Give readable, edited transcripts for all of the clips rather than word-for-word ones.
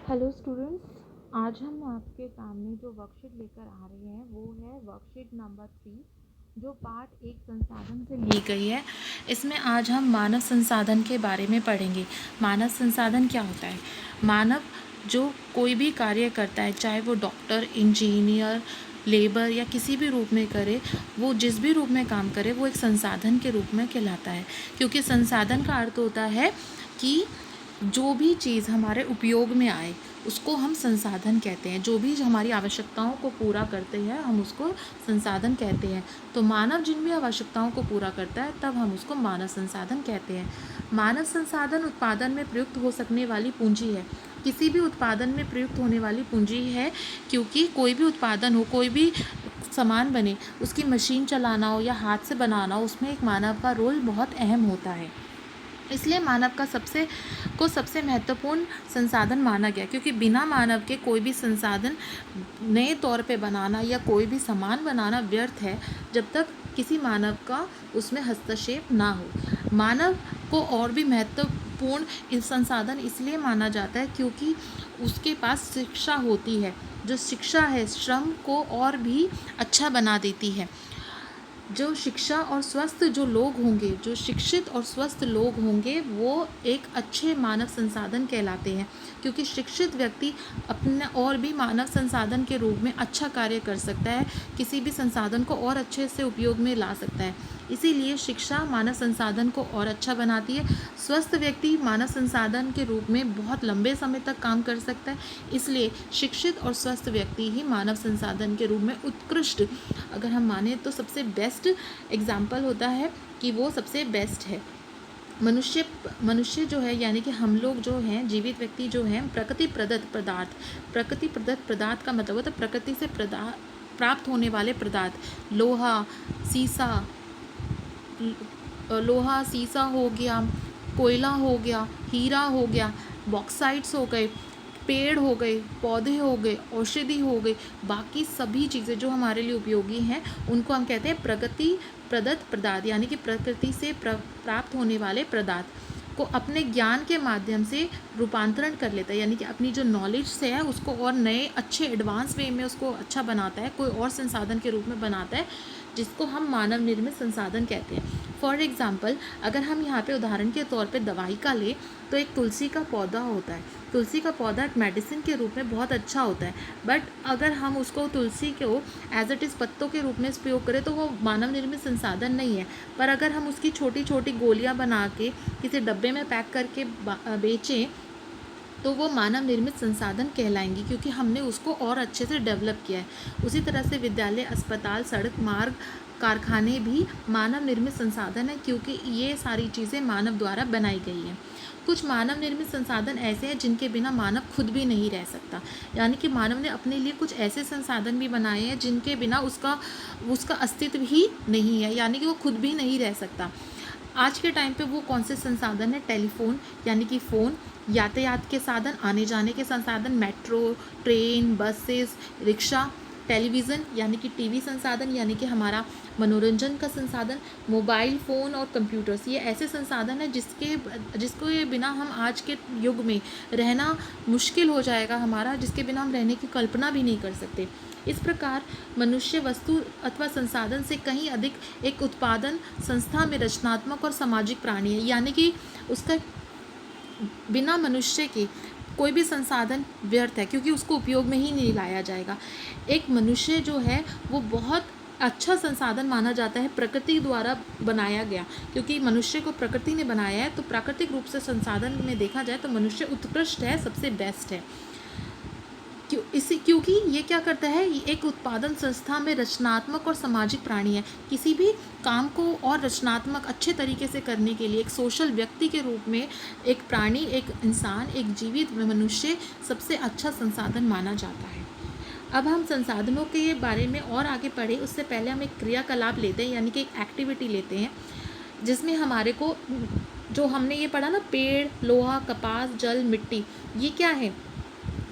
Hello students, आज हम आपके सामने जो वर्कशीट लेकर आ रहे हैं वो है वर्कशीट नंबर 3, जो पार्ट 1 संसाधन से ली गई है। इसमें आज हम मानव संसाधन के बारे में पढ़ेंगे। मानव संसाधन क्या होता है? मानव जो कोई भी कार्य करता है, चाहे वो डॉक्टर, इंजीनियर, लेबर या किसी भी रूप में करे, वो जिस भी रूप में काम करे वो एक संसाधन के रूप में कहलाता है। क्योंकि संसाधन का अर्थ होता है कि जो भी चीज़ हमारे उपयोग में आए उसको हम संसाधन कहते हैं। जो भी हमारी आवश्यकताओं को पूरा करते हैं हम उसको संसाधन कहते हैं। तो मानव जिन भी आवश्यकताओं को पूरा करता है तब हम उसको मानव संसाधन कहते हैं। मानव संसाधन उत्पादन में प्रयुक्त हो सकने वाली पूंजी है। किसी भी उत्पादन में प्रयुक्त होने वाली पूंजी है, क्योंकि कोई भी उत्पादन हो, कोई भी सामान बने, उसकी मशीन चलाना हो या हाथ से बनाना हो, उसमें एक मानव का रोल बहुत अहम होता है। इसलिए मानव का सबसे महत्वपूर्ण संसाधन माना गया, क्योंकि बिना मानव के कोई भी संसाधन नए तौर पे बनाना या कोई भी सामान बनाना व्यर्थ है, जब तक किसी मानव का उसमें हस्तक्षेप ना हो। मानव को और भी महत्वपूर्ण संसाधन इसलिए माना जाता है क्योंकि उसके पास शिक्षा होती है। जो शिक्षा है श्रम को और भी अच्छा बना देती है। जो शिक्षा और स्वस्थ जो लोग होंगे, जो शिक्षित और स्वस्थ लोग होंगे, वो एक अच्छे मानव संसाधन कहलाते हैं, क्योंकि शिक्षित व्यक्ति अपने और भी मानव संसाधन के रूप में अच्छा कार्य कर सकता है, किसी भी संसाधन को और अच्छे से उपयोग में ला सकता है। इसीलिए शिक्षा मानव संसाधन को और अच्छा बनाती है। स्वस्थ व्यक्ति मानव संसाधन के रूप में बहुत लंबे समय तक काम कर सकता है। इसलिए शिक्षित और स्वस्थ व्यक्ति ही मानव संसाधन के रूप में उत्कृष्ट, अगर हम माने तो सबसे बेस्ट एग्जाम्पल होता है कि वो सबसे बेस्ट है। मनुष्य जो है, यानी कि हम लोग जो हैं, जीवित व्यक्ति जो हैं, प्रकृति प्रदत्त पदार्थ का मतलब होता है प्रकृति से प्राप्त होने वाले पदार्थ। लोहा सीसा हो गया, कोयला हो गया, हीरा हो गया, बॉक्साइट्स हो गए, पेड़ हो गए, पौधे हो गए, औषधि हो गई, बाकी सभी चीज़ें जो हमारे लिए उपयोगी हैं उनको हम कहते हैं प्रकृति प्रदत्त पदार्थ, यानी कि प्रकृति से प्राप्त होने वाले पदार्थ को अपने ज्ञान के माध्यम से रूपांतरण कर लेता है, यानी कि अपनी जो नॉलेज से है उसको और नए अच्छे एडवांस वे में उसको अच्छा बनाता है, कोई और संसाधन के रूप में बनाता है, जिसको हम मानव निर्मित संसाधन कहते हैं। फॉर एग्ज़ाम्पल, अगर हम यहाँ पे उदाहरण के तौर पे दवाई का ले तो एक तुलसी का पौधा होता है। तुलसी का पौधा एक मेडिसिन के रूप में बहुत अच्छा होता है, बट अगर हम उसको तुलसी को एज इट इज़ पत्तों के रूप में उपयोग करें तो वो मानव निर्मित संसाधन नहीं है। पर अगर हम उसकी छोटी छोटी गोलियां बना के किसी डब्बे में पैक करके बेचें तो वो मानव निर्मित संसाधन कहलाएंगी, क्योंकि हमने उसको और अच्छे से डेवलप किया है। उसी तरह से विद्यालय, अस्पताल, सड़क मार्ग, कारखाने भी मानव निर्मित संसाधन है, क्योंकि ये सारी चीज़ें मानव द्वारा बनाई गई हैं। कुछ मानव निर्मित संसाधन ऐसे हैं जिनके बिना मानव खुद भी नहीं रह सकता, यानी कि मानव ने अपने लिए कुछ ऐसे संसाधन भी बनाए हैं जिनके बिना उसका अस्तित्व ही नहीं है, यानी कि वो खुद भी नहीं रह सकता। आज के टाइम पे वो कौन से संसाधन है? टेलीफोन, यानी कि फ़ोन, यातायात के साधन, आने जाने के संसाधन, metro, train, buses, rickshaw, television यानी कि टीवी संसाधन, यानी कि हमारा मनोरंजन का संसाधन, मोबाइल फ़ोन और कंप्यूटर्स, ये ऐसे संसाधन हैं जिसको ये बिना हम आज के युग में रहना मुश्किल हो जाएगा हमारा, जिसके बिना हम रहने की कल्पना भी नहीं कर सकते। इस प्रकार मनुष्य वस्तु अथवा संसाधन से कहीं अधिक एक उत्पादन संस्था में रचनात्मक और सामाजिक प्राणी है, यानी कि उसका बिना मनुष्य के कोई भी संसाधन व्यर्थ है, क्योंकि उसको उपयोग में ही नहीं लाया जाएगा। एक मनुष्य जो है वो बहुत अच्छा संसाधन माना जाता है, प्रकृति द्वारा बनाया गया, क्योंकि मनुष्य को प्रकृति ने बनाया है, तो प्राकृतिक रूप से संसाधन में देखा जाए तो मनुष्य उत्कृष्ट है, सबसे बेस्ट है। क्योंकि ये क्या करता है, ये एक उत्पादन संस्था में रचनात्मक और सामाजिक प्राणी है। किसी भी काम को और रचनात्मक अच्छे तरीके से करने के लिए एक सोशल व्यक्ति के रूप में एक प्राणी, एक इंसान, एक जीवित मनुष्य सबसे अच्छा संसाधन माना जाता है। अब हम संसाधनों के बारे में और आगे पढ़े उससे पहले हम एक क्रियाकलाप लेते हैं, यानी कि एक एक्टिविटी लेते हैं, जिसमें हमारे को जो हमने ये पढ़ा ना, पेड़, लोहा, कपास, जल, मिट्टी, ये क्या है?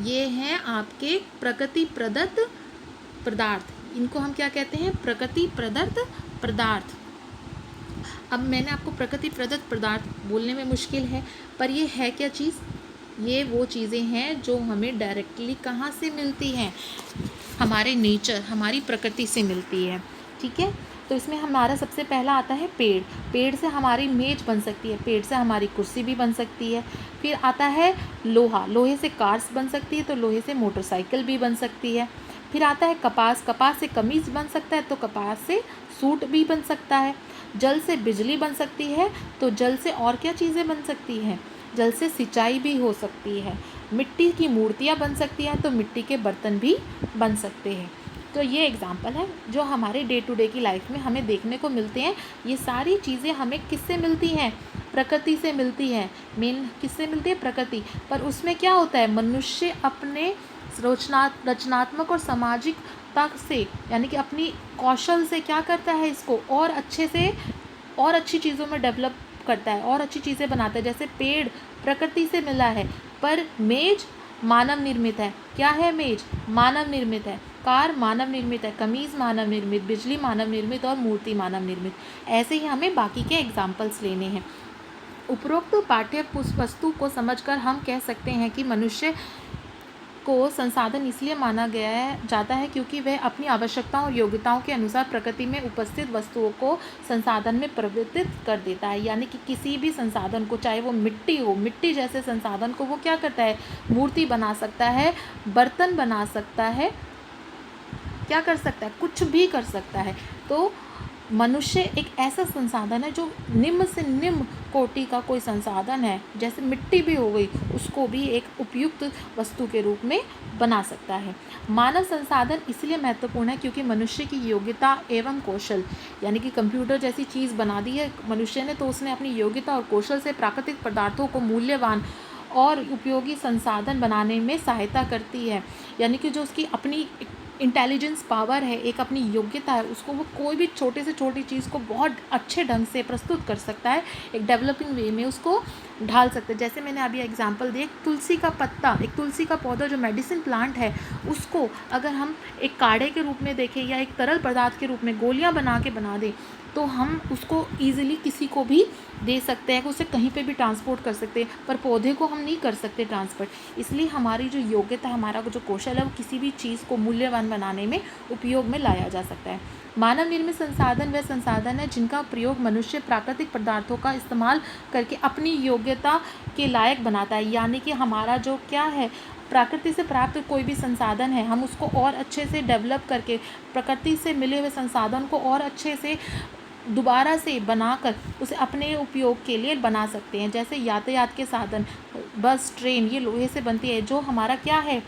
ये हैं आपके प्रकृति प्रदत्त पदार्थ। इनको हम क्या कहते हैं? प्रकृति प्रदत्त पदार्थ। अब मैंने आपको प्रकृति प्रदत्त पदार्थ बोलने में मुश्किल है, पर ये है क्या चीज़? ये वो चीज़ें हैं जो हमें डायरेक्टली कहाँ से मिलती हैं, हमारे नेचर, हमारी प्रकृति से मिलती है। ठीक है, तो इसमें हमारा सबसे पहला आता है पेड़। पेड़ से हमारी मेज बन सकती है, पेड़ से हमारी कुर्सी भी बन सकती है। फिर आता है लोहा, लोहे से कार्स बन सकती है, तो लोहे से मोटरसाइकिल भी बन सकती है। फिर आता है कपास, कपास से कमीज़ बन सकता है, तो कपास से सूट भी बन सकता है। जल से बिजली बन सकती है, तो जल से और क्या चीज़ें बन सकती हैं, जल से सिंचाई भी हो सकती है। मिट्टी की मूर्तियाँ बन सकती हैं, तो मिट्टी के बर्तन भी बन सकते हैं। तो ये एग्जाम्पल है जो हमारे डे टू डे की लाइफ में हमें देखने को मिलते हैं। ये सारी चीज़ें हमें किससे मिलती हैं, प्रकृति से मिलती है। मेन किससे मिलती है, प्रकृति। पर उसमें क्या होता है, मनुष्य अपने रचनात्मक और सामाजिकता से, यानी कि अपनी कौशल से क्या करता है, इसको और अच्छे से और अच्छी चीज़ों में डेवलप करता है, और अच्छी चीज़ें बनाता है। जैसे पेड़ प्रकृति से मिला है, पर मेज मानव निर्मित है। क्या है, मेज मानव निर्मित है, कार मानव निर्मित है, कमीज़ मानव निर्मित, बिजली मानव निर्मित और मूर्ति मानव निर्मित। ऐसे ही हमें बाकी के एग्जाम्पल्स लेने हैं। उपरोक्त पाठ्य वस्तु को समझकर हम कह सकते हैं कि मनुष्य को संसाधन इसलिए माना जाता है क्योंकि वह अपनी आवश्यकताओं और योग्यताओं के अनुसार प्रकृति में उपस्थित वस्तुओं को संसाधन में परिवर्तित कर देता है। यानी कि किसी भी संसाधन को, चाहे वो मिट्टी हो, मिट्टी जैसे संसाधन को वो क्या करता है, मूर्ति बना सकता है, बर्तन बना सकता है, क्या कर सकता है, कुछ भी कर सकता है। तो मनुष्य एक ऐसा संसाधन है जो निम्न से निम्न कोटि का कोई संसाधन है, जैसे मिट्टी भी हो गई, उसको भी एक उपयुक्त वस्तु के रूप में बना सकता है। मानव संसाधन इसलिए महत्वपूर्ण है क्योंकि मनुष्य की योग्यता एवं कौशल, यानी कि कंप्यूटर जैसी चीज़ बना दी है मनुष्य ने, तो उसने अपनी योग्यता और कौशल से प्राकृतिक पदार्थों को मूल्यवान और उपयोगी संसाधन बनाने में सहायता करती है। यानी कि जो उसकी अपनी इंटेलिजेंस पावर है, एक अपनी योग्यता है, उसको वो कोई भी छोटे से छोटी चीज़ को बहुत अच्छे ढंग से प्रस्तुत कर सकता है, एक डेवलपिंग वे में उसको ढाल सकते हैं। जैसे मैंने अभी एग्जांपल दिया, तुलसी का पत्ता, एक तुलसी का पौधा जो मेडिसिन प्लांट है, उसको अगर हम एक काढ़े के रूप में देखें या एक तरल पदार्थ के रूप में गोलियां बना दें, तो हम उसको ईजिली किसी को भी दे सकते हैं, उसे कहीं पे भी ट्रांसपोर्ट कर सकते हैं, पर पौधे को हम नहीं कर सकते ट्रांसपोर्ट। इसलिए हमारी जो योग्यता, हमारा जो कौशल है, वो किसी भी चीज़ को मूल्यवान बनाने में उपयोग में लाया जा सकता है। मानव निर्मित संसाधन वह संसाधन है जिनका प्रयोग मनुष्य प्राकृतिक पदार्थों का इस्तेमाल करके अपनी योग्यता के लायक बनाता है। यानी कि हमारा जो क्या है, प्रकृति से प्राप्त कोई भी संसाधन है, हम उसको और अच्छे से डेवलप करके प्रकृति से मिले हुए संसाधन को और अच्छे से दोबारा से बनाकर उसे अपने उपयोग के लिए बना सकते हैं। जैसे यातायात के साधन, बस, ट्रेन, ये लोहे से बनती है। जो हमारा क्या है,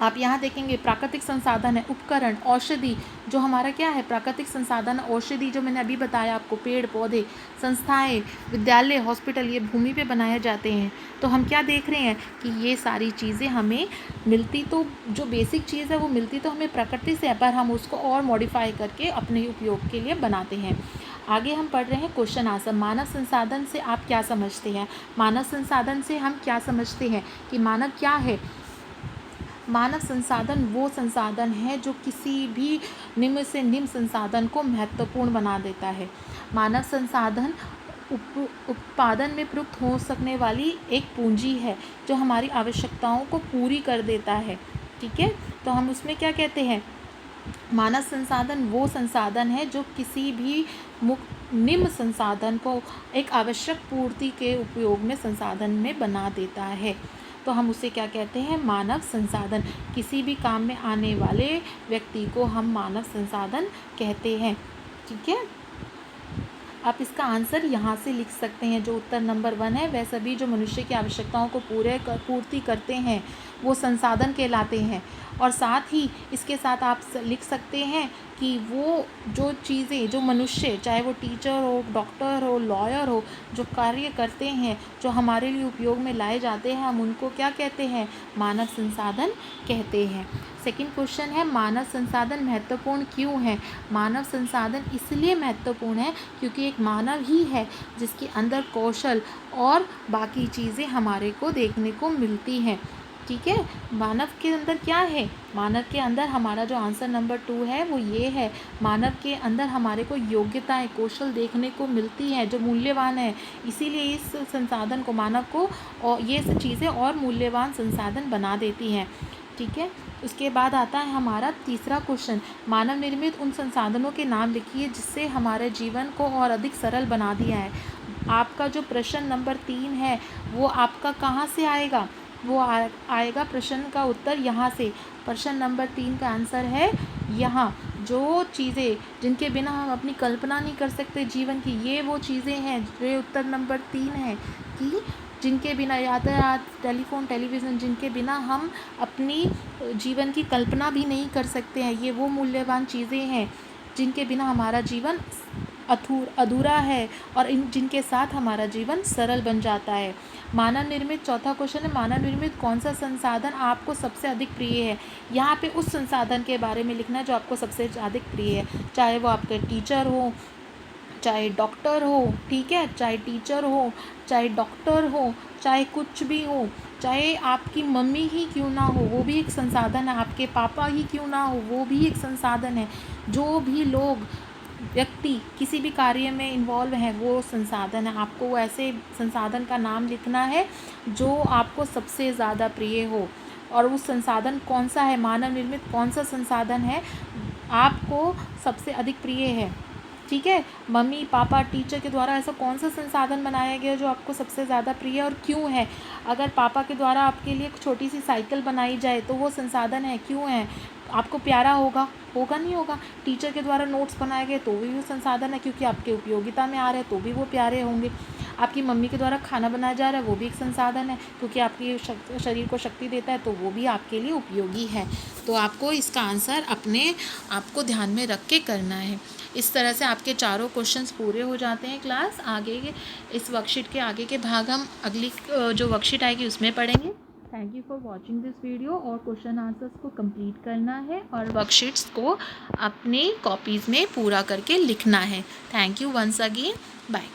आप यहाँ देखेंगे प्राकृतिक संसाधन है, उपकरण, औषधि, जो हमारा क्या है प्राकृतिक संसाधन, औषधि जो मैंने अभी बताया आपको, पेड़ पौधे, संस्थाएं, विद्यालय, हॉस्पिटल, ये भूमि पे बनाए जाते हैं। तो हम क्या देख रहे हैं कि ये सारी चीज़ें हमें मिलती, तो जो बेसिक चीज़ है वो मिलती तो हमें प्रकृति से है, पर हम उसको और मॉडिफाई करके अपने उपयोग के लिए बनाते हैं। आगे हम पढ़ रहे हैं क्वेश्चन आंसर। मानव संसाधन से आप क्या समझते हैं, मानव संसाधन से हम क्या समझते हैं कि मानव क्या है। मानव संसाधन वो संसाधन है जो किसी भी निम्न से निम्न संसाधन को महत्वपूर्ण बना देता है। मानव संसाधन उत्पादन में प्रयुक्त हो सकने वाली एक पूंजी है जो हमारी आवश्यकताओं को पूरी कर देता है। ठीक है, तो हम उसमें क्या कहते हैं, मानव संसाधन वो संसाधन है जो किसी भी निम्न संसाधन को एक आवश्यक पूर्ति के उपयोग में संसाधन में बना देता है। तो हम उसे क्या कहते हैं, मानव संसाधन। किसी भी काम में आने वाले व्यक्ति को हम मानव संसाधन कहते हैं। ठीक है, आप इसका आंसर यहाँ से लिख सकते हैं। जो उत्तर नंबर 1 है, वह सभी जो मनुष्य की आवश्यकताओं को पूर्ति करते हैं वो संसाधन कहलाते हैं। और साथ ही इसके साथ आप लिख सकते हैं कि वो जो चीज़ें, जो मनुष्य, चाहे वो टीचर हो, डॉक्टर हो, लॉयर हो, जो कार्य करते हैं, जो हमारे लिए उपयोग में लाए जाते हैं, हम उनको क्या कहते हैं, मानव संसाधन कहते हैं। सेकंड क्वेश्चन है, मानव संसाधन महत्वपूर्ण क्यों है। मानव संसाधन इसलिए महत्वपूर्ण है क्योंकि एक मानव ही है जिसके अंदर कौशल और बाकी चीज़ें हमारे को देखने को मिलती हैं। ठीक है। मानव के अंदर क्या है, मानव के अंदर हमारा जो आंसर नंबर 2 है वो ये है, मानव के अंदर हमारे को योग्यताएं, कौशल देखने को मिलती हैं जो मूल्यवान है, इसीलिए इस संसाधन को, मानव को, और ये सब चीज़ें और मूल्यवान संसाधन बना देती हैं। ठीक है। उसके बाद आता है हमारा तीसरा क्वेश्चन, मानव निर्मित उन संसाधनों के नाम लिखिए जिससे हमारे जीवन को और अधिक सरल बना दिया है। आपका जो प्रश्न नंबर 3 है वो आपका कहाँ से आएगा, वो आएगा प्रश्न का उत्तर यहाँ से। प्रश्न नंबर 3 का आंसर है यहाँ। जो चीज़ें जिनके बिना हम अपनी कल्पना नहीं कर सकते जीवन की, ये वो चीज़ें हैं, ये उत्तर नंबर 3 है कि जिनके बिना यातायात, टेलीफोन, टेलीविज़न, जिनके बिना हम अपनी जीवन की कल्पना भी नहीं कर सकते हैं, ये वो मूल्यवान चीज़ें हैं जिनके बिना हमारा जीवन अधूरा है और जिनके साथ हमारा जीवन सरल बन जाता है। मानव निर्मित, चौथा क्वेश्चन है, मानव निर्मित कौन सा संसाधन आपको सबसे अधिक प्रिय है। यहाँ पे उस संसाधन के बारे में लिखना है जो आपको सबसे अधिक प्रिय है, चाहे वो आपके टीचर हो, चाहे डॉक्टर हो, ठीक है, चाहे टीचर हो, चाहे डॉक्टर हो, चाहे कुछ भी हो, चाहे आपकी मम्मी ही क्यों ना हो वो भी एक संसाधन है, आपके पापा ही क्यों ना हो वो भी एक संसाधन है। जो भी लोग, व्यक्ति किसी भी कार्य में इन्वॉल्व हैं वो संसाधन है। आपको वो ऐसे संसाधन का नाम लिखना है जो आपको सबसे ज़्यादा प्रिय हो, और उस संसाधन कौन सा है, मानव निर्मित कौन सा संसाधन है आपको सबसे अधिक प्रिय है। ठीक है। मम्मी पापा टीचर के द्वारा ऐसा कौन सा संसाधन बनाया गया जो आपको सबसे ज़्यादा प्रिय है और क्यों है। अगर पापा के द्वारा आपके लिए एक छोटी सी साइकिल बनाई जाए तो वो संसाधन है, क्यों है, आपको प्यारा होगा, होगा नहीं होगा। टीचर के द्वारा नोट्स बनाए गए तो भी वो संसाधन है क्योंकि आपके उपयोगिता में आ रहे हैं तो भी वो प्यारे होंगे। आपकी मम्मी के द्वारा खाना बनाया जा रहा है वो भी एक संसाधन है क्योंकि आपकी शरीर को शक्ति देता है तो वो भी आपके लिए उपयोगी है। तो आपको इसका आंसर अपने आपको ध्यान में रख के करना है। इस तरह से आपके चारों क्वेश्चंस पूरे हो जाते हैं। क्लास आगे के इस वर्कशीट के आगे के भाग हम अगली जो वर्कशीट आएगी उसमें पढ़ेंगे। Thank you for watching this video. और क्वेश्चन आंसर्स को कंप्लीट करना है और वर्कशीट्स को अपनी कॉपीज़ में पूरा करके लिखना है। Thank you once again, bye.